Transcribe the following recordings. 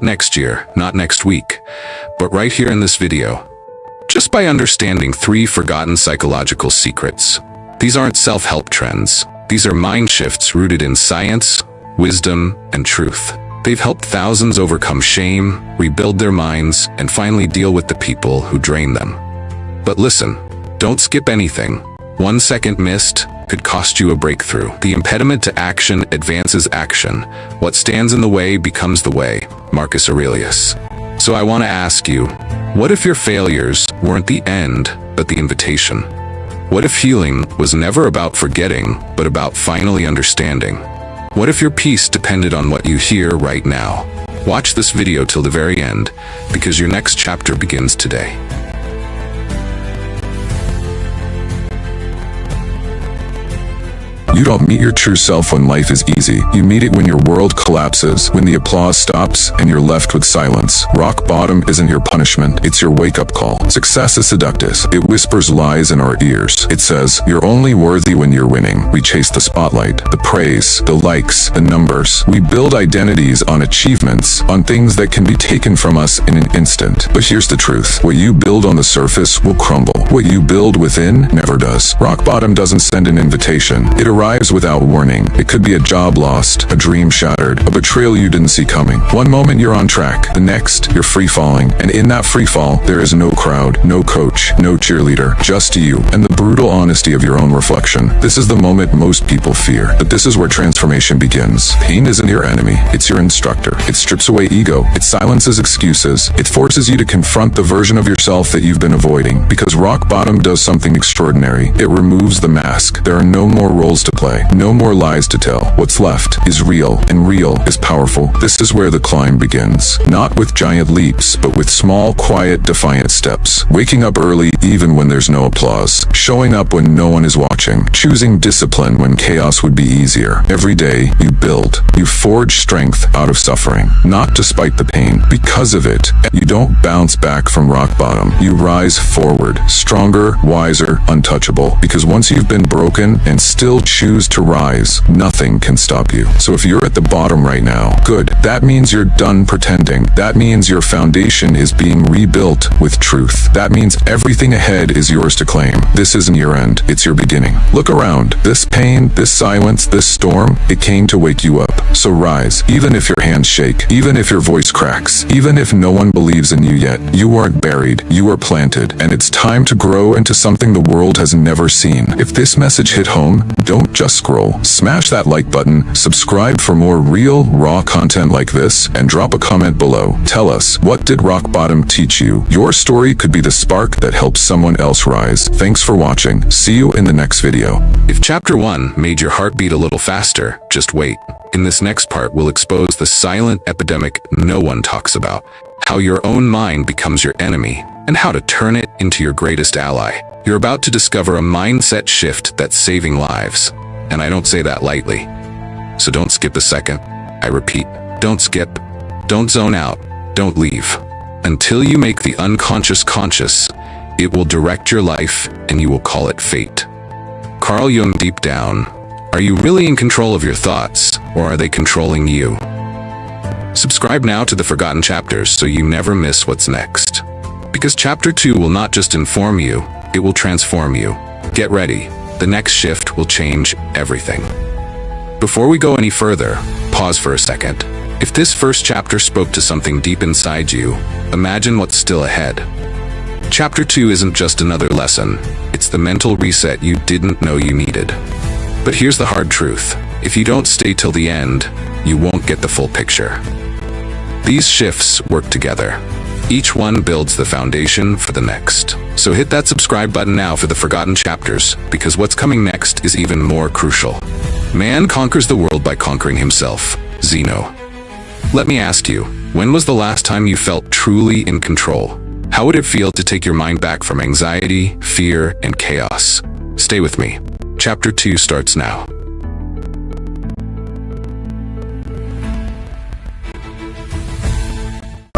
Not next year, not next week, but right here in this video. Just by understanding 3 forgotten psychological secrets. These aren't self-help trends. These are mind shifts rooted in science, wisdom, and truth. They've helped thousands overcome shame, rebuild their minds, and finally deal with the people who drain them. But listen, don't skip anything. 1 second missed could cost you a breakthrough. The impediment to action advances action. What stands in the way becomes the way. Marcus Aurelius. So I want to ask you, what if your failures weren't the end, but the invitation? What if healing was never about forgetting, but about finally understanding? What if your peace depended on what you hear right now? Watch this video till the very end, because your next chapter begins today. You don't meet your true self when life is easy. You meet it when your world collapses, when the applause stops, and you're left with silence. Rock bottom isn't your punishment, it's your wake-up call. Success is seductive. It whispers lies in our ears. It says, you're only worthy when you're winning. We chase the spotlight, the praise, the likes, the numbers. We build identities on achievements, on things that can be taken from us in an instant. But here's the truth. What you build on the surface will crumble. What you build within never does. Rock bottom doesn't send an invitation. It arrives without warning. It could be a job lost, a dream shattered, a betrayal you didn't see coming. One moment you're on track, the next you're free falling, and in that free fall there is no crowd, no coach, no cheerleader, just you and the brutal honesty of your own reflection. This is the moment most people fear, but this is where transformation begins. Pain isn't your enemy, it's your instructor. It strips away ego, it silences excuses, it forces you to confront the version of yourself that you've been avoiding, because rock bottom does something extraordinary. It removes the mask. There are no more roles to play, no more lies to tell. What's left is real, and real is powerful. This is where the climb begins. Not with giant leaps, but with small, quiet, defiant steps. Waking up early even when there's no applause. Showing up when no one is watching. Choosing discipline when chaos would be easier. Every day, you build. You forge strength out of suffering. Not despite the pain, because of it. You don't bounce back from rock bottom. You rise forward, stronger, wiser, untouchable. Because once you've been broken and still choose to rise, nothing can stop you. So if you're at the bottom right now, good. That means you're done pretending. That means your foundation is being rebuilt with truth. That means everything ahead is yours to claim. This isn't your end, it's your beginning. Look around. This pain, this silence, this storm, it came to wake you up. So rise, even if your hands shake, even if your voice cracks, even if no one believes in you yet. You aren't buried, you are planted, and it's time to grow into something the world has never seen. If this message hit home, don't just scroll. Smash that like button, subscribe for more real, raw content like this, and drop a comment below. Tell us, what did rock bottom teach you? Your story could be the spark that helps someone else rise. Thanks for watching. See you in the next video. If chapter 1 made your heart beat a little faster, just wait. In this next part, we'll expose the silent epidemic no one talks about. How your own mind becomes your enemy, and how to turn it into your greatest ally. You're about to discover a mindset shift that's saving lives. And I don't say that lightly. So don't skip a second. I repeat, don't skip. Don't zone out. Don't leave. Until you make the unconscious conscious, it will direct your life and you will call it fate. Carl Jung, deep down, are you really in control of your thoughts, or are they controlling you? Subscribe now to the Forgotten Chapters so you never miss what's next. Because chapter 2 will not just inform you, it will transform you. Get ready. The next shift will change everything. Before we go any further, pause for a second. If this first chapter spoke to something deep inside you, imagine what's still ahead. Chapter 2 isn't just another lesson, it's the mental reset you didn't know you needed. But here's the hard truth. If you don't stay till the end, you won't get the full picture. These shifts work together. Each one builds the foundation for the next. So hit that subscribe button now for the Forgotten Chapters, because what's coming next is even more crucial. Man conquers the world by conquering himself. Zeno. Let me ask you, when was the last time you felt truly in control? How would it feel to take your mind back from anxiety, fear, and chaos? Stay with me. Chapter 2 starts now.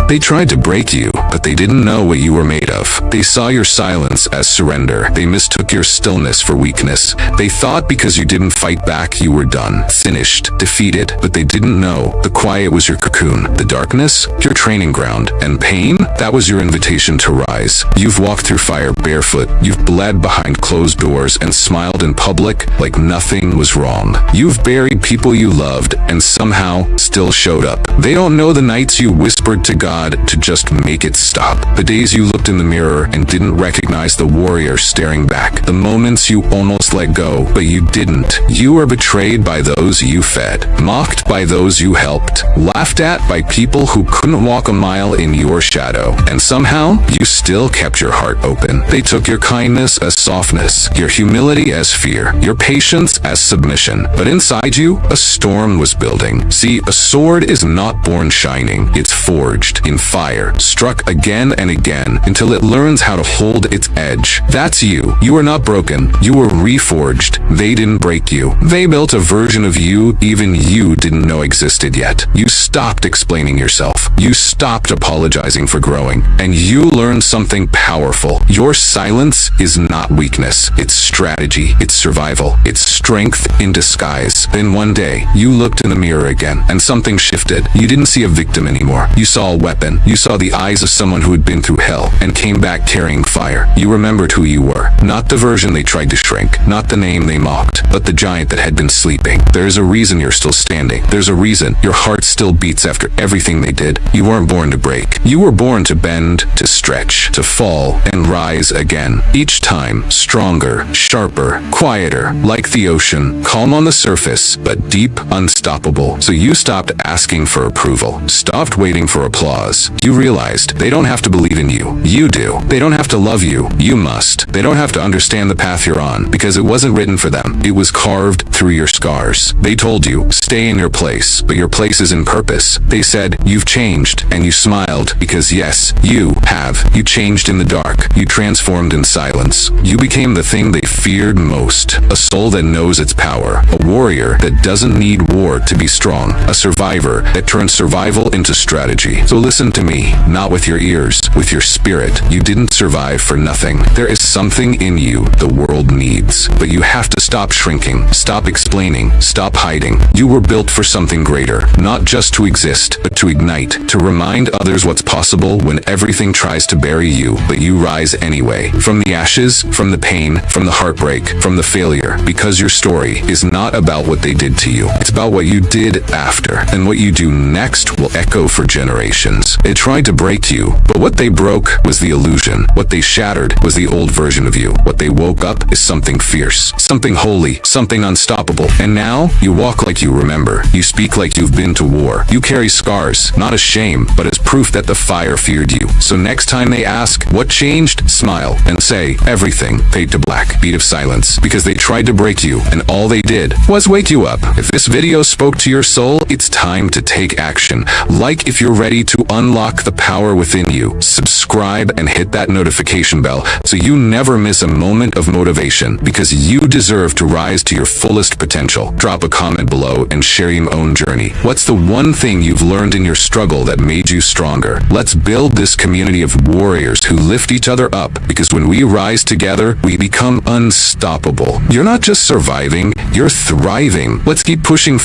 They tried to break you, but they didn't know what you were made of. They saw your silence as surrender. They mistook your stillness for weakness. They thought because you didn't fight back, you were done, finished, defeated. But they didn't know the quiet was your cocoon, the darkness, your training ground, and pain, that was your invitation to rise. You've walked through fire barefoot. You've bled behind closed doors and smiled in public like nothing was wrong. You've buried people you loved and somehow still showed up. They don't know the nights you whispered to God to just make it stop. The days you looked in the mirror and didn't recognize the warrior staring back. The moments you almost let go, but you didn't. You were betrayed by those you fed, mocked by those you helped, laughed at by people who couldn't walk a mile in your shadow. And somehow, you still kept your heart open. They took your kindness as softness, your humility as fear, your patience as submission. But inside you, a storm was building. See, a sword is not born shining. It's forged in fire, struck again and again until it learns how to hold its edge. That's you. You are not broken. You were reforged. They didn't break you. They built a version of you even you didn't know existed yet. You stopped explaining yourself. You stopped apologizing for growing. And you learned something powerful. Your silence is not weakness. It's strategy. It's survival. It's strength in disguise. Then one day, you looked in the mirror again, and something shifted. You didn't see a victim anymore. You saw a weapon. You saw the eyes of someone who had been through hell and came back carrying fire. You remembered who you were. Not the version they tried to shrink. Not the name they mocked. But the giant that had been sleeping. There's a reason you're still standing. There's a reason your heart still beats after everything they did. You weren't born to break. You were born to bend, to stretch, to fall, and rise again. Each time, stronger, sharper, quieter, like the ocean, calm on the surface, but deep, unstoppable. So you stopped asking for approval, stopped waiting for applause. You realized they don't have to believe in you. You do. They don't have to love you. You must. They don't have to understand the path you're on, because it wasn't written for them. It was carved through your scars. They told you, stay in your place, but your place is in purpose. They said, you've changed, and you smiled, because yes, you have. You changed in the dark. You transformed in silence. You became the thing they feared most. A soul that knows its power. A warrior that doesn't need war to be strong. A survivor that turns survival into strategy. So listen to me, not with your ears, with your spirit. You didn't survive for nothing. There is something in you the world needs. But you have to stop shrinking, stop explaining, stop hiding. You were built for something greater. Not just to exist, but to ignite. To remind others what's possible when everything tries to bury you, but you rise anyway. From the ashes, from the pain, from the heartbreak, from the failure. Because your story is not about what they did to you. It's about what you did after. And what you do next will echo for generations. They tried to break you, but what they broke was the illusion. What they shattered was the old version of you. What they woke up is something fierce, something holy, something unstoppable. And now, you walk like you remember. You speak like you've been to war. You carry scars, not as shame, but as proof that the fire feared you. So next time they ask, what changed? Smile and say, everything. Fade to black. Beat of silence. Because they tried to break you, and all they did was wake you up. If this video spoke to your soul, it's time to take action. Like if you're ready to unlock the power within you. Subscribe and hit that notification bell so you never miss a moment of motivation, because you deserve to rise to your fullest potential. Drop a comment below and share your own journey. What's the one thing you've learned in your struggle that made you stronger? Let's build this community of warriors who lift each other up, because when we rise together, we become unstoppable. You're not just surviving, you're thriving. Let's keep pushing.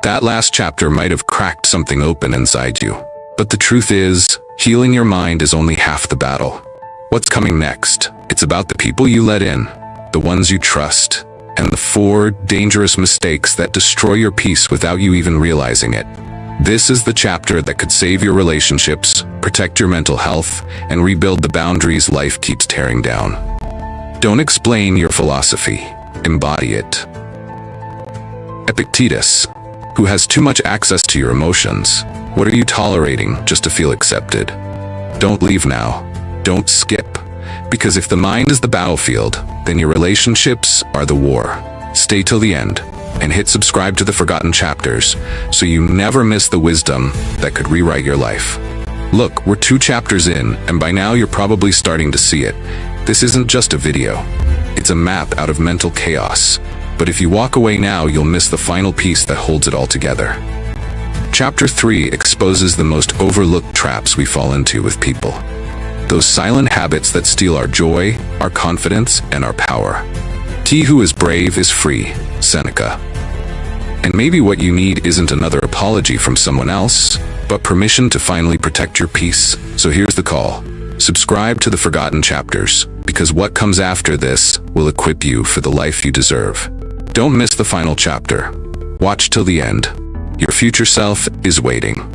That last chapter might have cracked something open inside you. But the truth is, healing your mind is only half the battle. What's coming next? It's about the people you let in, the ones you trust, and the 4 dangerous mistakes that destroy your peace without you even realizing it. This is the chapter that could save your relationships, protect your mental health, and rebuild the boundaries life keeps tearing down. Don't explain your philosophy. Embody it. Epictetus, who has too much access to your emotions. What are you tolerating just to feel accepted? Don't leave now. Don't skip. Because if the mind is the battlefield, then your relationships are the war. Stay till the end, and hit subscribe to the Forgotten Chapters so you never miss the wisdom that could rewrite your life. Look, we're 2 chapters in, and by now you're probably starting to see it. This isn't just a video. It's a map out of mental chaos. But if you walk away now, you'll miss the final piece that holds it all together. Chapter 3 exposes the most overlooked traps we fall into with people. Those silent habits that steal our joy, our confidence, and our power. He who is brave is free, Seneca. And maybe what you need isn't another apology from someone else, but permission to finally protect your peace. So here's the call. Subscribe to the Forgotten Chapters, because what comes after this will equip you for the life you deserve. Don't miss the final chapter. Watch till the end. Your future self is waiting.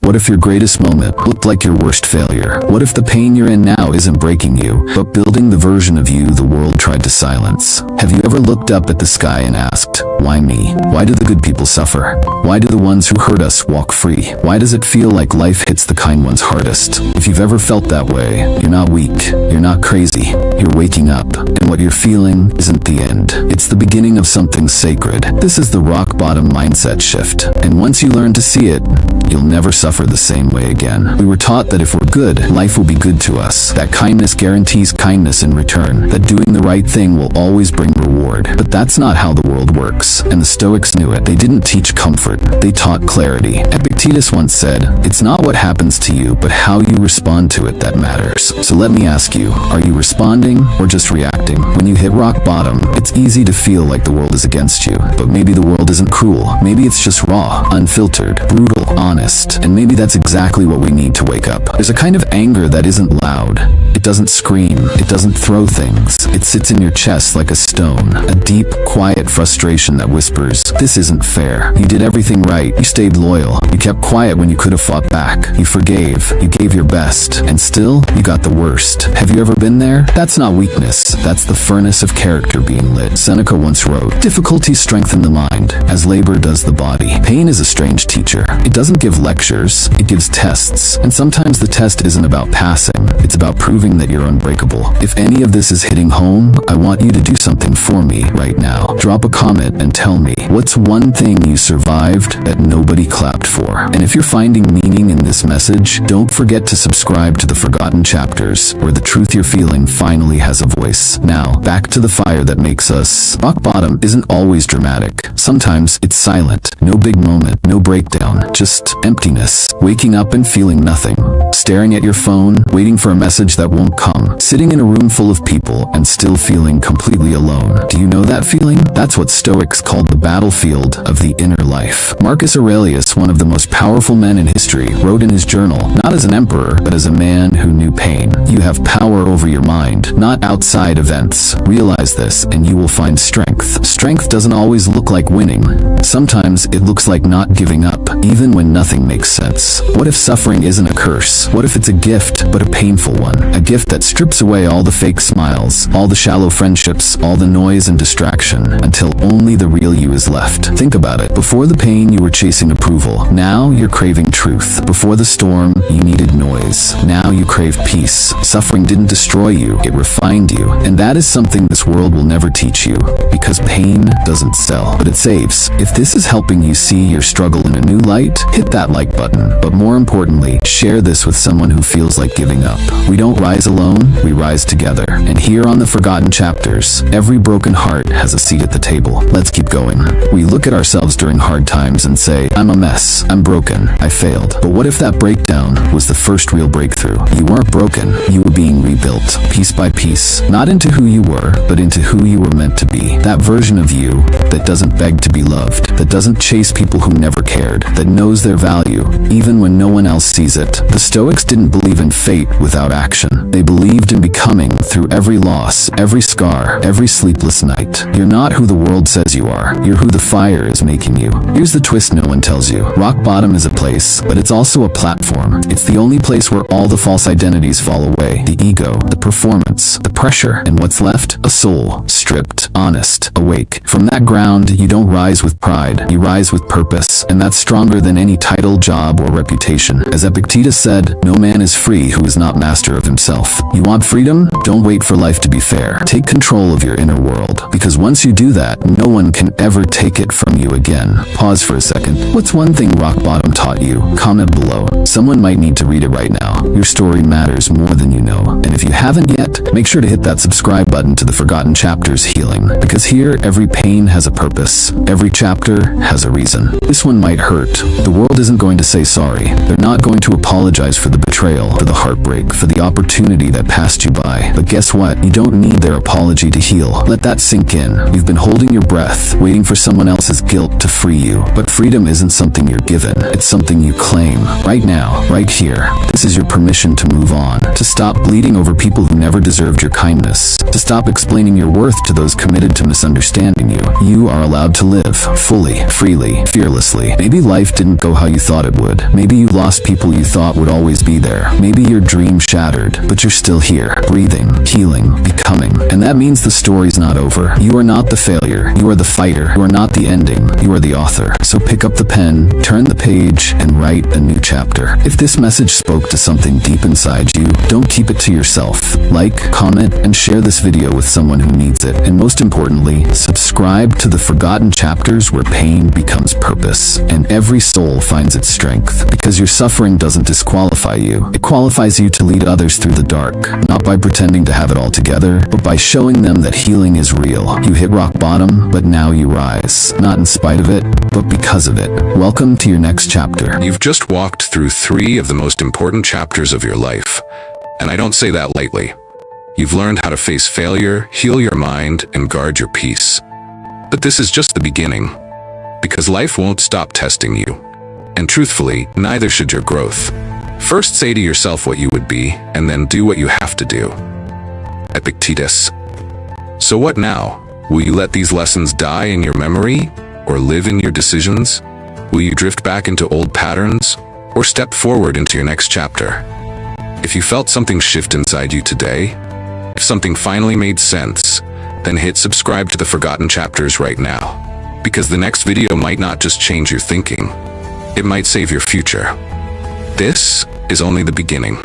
What if your greatest moment looked like your worst failure? What if the pain you're in now isn't breaking you, but building the version of you the world tried to silence? Have you ever looked up at the sky and asked, why me? Why do the good people suffer? Why do the ones who hurt us walk free? Why does it feel like life hits the kind ones hardest? If you've ever felt that way, you're not weak, you're not crazy, you're waking up, and what you're feeling isn't the end. It's the beginning of something sacred. This is the rock bottom mindset shift, and once you learn to see it, you'll never suffer the same way again. We were taught that if we're good, life will be good to us, that kindness guarantees kindness in return, that doing the right thing will always bring reward. But that's not how the world works, and the Stoics knew it. They didn't teach comfort, they taught clarity. Epictetus once said, "It's not what happens to you, but how you respond to it that matters." So let me ask you, are you responding or just reacting? When you hit rock bottom, it's easy to feel like the world is against you, but maybe the world isn't cruel. Maybe it's just raw, unfiltered, brutal, honest, and maybe that's exactly what we need to wake up. There's a kind of anger that isn't loud. It doesn't scream. It doesn't throw things. It sits in your chest like a stone. A deep, quiet frustration that whispers, "This isn't fair. You did everything right. You stayed loyal. You kept quiet when you could have fought back. You forgave. You gave your best. And still, you got the worst." Have you ever been there? That's not weakness. That's the furnace of character being lit. Seneca once wrote, "Difficulties strengthen the mind, as labor does the body." Pain is a strange teacher. It doesn't give lectures. It gives tests. And sometimes the test isn't about passing. It's about proving that you're unbreakable. If any of this is hitting home, I want you to do something for me right now. Drop a comment and tell me, what's one thing you survived that nobody clapped for? And if you're finding meaning in this message, don't forget to subscribe to the Forgotten Chapters, where the truth you're feeling finally has a voice. Now, back to the fire that makes us. Rock bottom isn't always dramatic. Sometimes it's silent. No big moment, no breakdown, just emptiness. Waking up and feeling nothing. Staring at your phone, waiting for a message that won't come. Sitting in a room full of people and still feeling completely alone. Do you know that feeling? That's what Stoics called the battlefield of the inner life. Marcus Aurelius, one of the most powerful men in history, wrote in his journal, not as an emperor, but as a man who knew pain. You have power over your mind, not outside events. Realize this, and you will find strength. Strength doesn't always look like winning. Sometimes it looks like not giving up, even when nothing makes sense. What if suffering isn't a curse? What if it's a gift, but a painful one? A gift that strips away all the fake smiles, all the shallow friendships, all the noise and distraction, until only the real you is left. Think about it. Before the pain, you were chasing approval. Now you're craving truth. Before the storm, you needed noise. Now you crave peace. Suffering didn't destroy you, it refined you. And that is something this world will never teach you, because pain doesn't sell, but it saves. If this is helping you see your struggle in a new light, hit that like button. But more importantly, share this with someone who feels like giving up. We don't rise alone, we rise together. And here on the Forgotten Chapters, every broken heart has a seat at the table. Let's keep going. We look at ourselves during hard times and say, I'm a mess, I'm broken, I failed. But what if that breakdown was the first real breakthrough? You weren't broken, you were being rebuilt, piece by piece. Not into who you were, but into who you were meant to be. That version of you that doesn't beg to be loved, that doesn't chase people who never cared, that knows their value, even when no one else sees it. The Stoics didn't believe in fate without action. They believed in becoming through every loss, every scar, every sleepless night. You're not who the world says you are. You're who the fire is making you. Here's the twist no one tells you. Rock bottom is a place, but it's also a platform. It's the only place where all the false identities fall away. The ego, the performance, the pressure, and what's left? A soul, stripped, honest, awake. From that ground, you don't rise with pride. You rise with purpose, and that's stronger than any title, job, or reputation. As Epictetus said, no man is free who is not master of himself. You want freedom? Don't wait for life to be fair. Take control of your inner world, because once you do that, no one can ever take it from you again. Pause for a second. What's one thing rock bottom taught you? Comment below. Someone might need to read it right now. Your story matters more than you know. And if you haven't yet, make sure to hit that subscribe button to the Forgotten Chapters chapters healing. Because here, every pain has a purpose. Every chapter has a reason. This one might hurt. The world isn't going to say sorry. They're not going to apologize for the betrayal, for the heartbreak, for the opportunity that passed you by. But guess what? You don't need their apology to heal. Let that sink in. You've been holding your breath, waiting for someone else's guilt to free you. But freedom isn't something you're given. It's something you claim. Right now, right here. This is your permission to move on. To stop bleeding over people who never deserved your kindness. To stop explaining your worth to those committed to misunderstanding you. You are allowed to live fully, freely, fearlessly. Maybe life didn't go how you thought it would. Maybe you lost people you thought would always be there. Maybe your dream shattered, but you're still here, breathing, healing, becoming. And that means the story's not over. You are not the failure. You are the fighter. You are not the ending. You are the author. So pick up the pen, turn the page, and write a new chapter. If this message spoke to something deep inside you, don't keep it to yourself. Like, comment, and share this video with someone who needs it. And most importantly, subscribe to the Forgotten Chapters where pain becomes purpose, and every soul finds its strength. Because your suffering doesn't disqualify you. It qualifies you to lead others through the dark, not by pretending to have it all together, but by showing them that healing is real. You hit rock bottom, but now you rise. Not in spite of it, but because of it. Welcome to your next chapter. You've just walked through 3 of the most important chapters of your life. And I don't say that lightly. You've learned how to face failure, heal your mind, and guard your peace. But this is just the beginning. Because life won't stop testing you. And truthfully, neither should your growth. First say to yourself what you would be, and then do what you have to do. Epictetus. So what now? Will you let these lessons die in your memory? Or live in your decisions? Will you drift back into old patterns? Or step forward into your next chapter? If you felt something shift inside you today, if something finally made sense, then hit subscribe to the Forgotten Chapters right now. Because the next video might not just change your thinking, it might save your future. This is only the beginning.